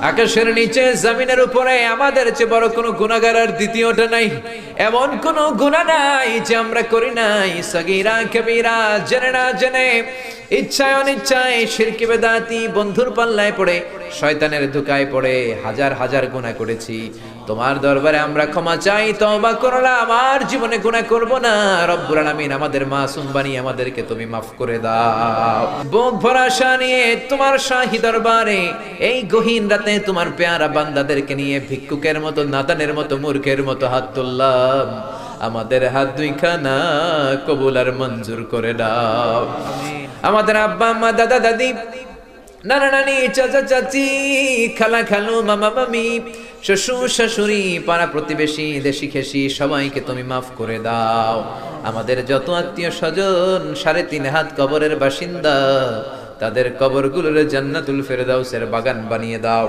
আকাশের নিচে জমিনের উপরে আমাদের চেয়ে বড় কোনো গুনাহগার আর দ্বিতীয়টা নাই। এমন কোনো গুনাহ নাই যে আমরা করি নাই, সগীরা কবিরা, জেনে না জেনে, ইচ্ছায় অনিচ্ছায়, শিরকি বেদাতি, বন্ধুর পাল্লায় পড়ে, শয়তানের ধোঁকায় পড়ে হাজার হাজার গুনাহ করেছি। তোমার দরবারে আমরা ক্ষমা চাই, তওবা করলাম, আর জীবনে গুনাহ করব না। রব্বুল আলামিন আমাদের মাসুম বানিয়ে আমাদেরকে তুমি মাফ করে দাও। বুক ভরা আশা নিয়ে তোমার শাহী দরবারে এই গহীন রাতে তোমার পেয়ারা বান্দাদেরকে নিয়ে ভিক্ষুকের মতো, নাদানের মতো, মূর্খের মতো হাত তুললাম। আমাদের হাত দুইখানা কবুল আর মঞ্জুর করে দাও। আমাদের আব্বা আম্মা, দাদা দাদি, নানা নানি, চাচা চাচি, খালা খালু, মামা মামি, শ্বশুর শাশুড়ি, পাড়া প্রতিবেশী, দেশি খেসি, সবাইকে তুমি মাফ করে দাও। আমাদের যত আত্মীয় স্বজন ৩.৫ হাত কবরের বাসিন্দা, তাদের কবরগুলোর জান্নাতুল ফেরদাউসের বাগান বানিয়ে দাও।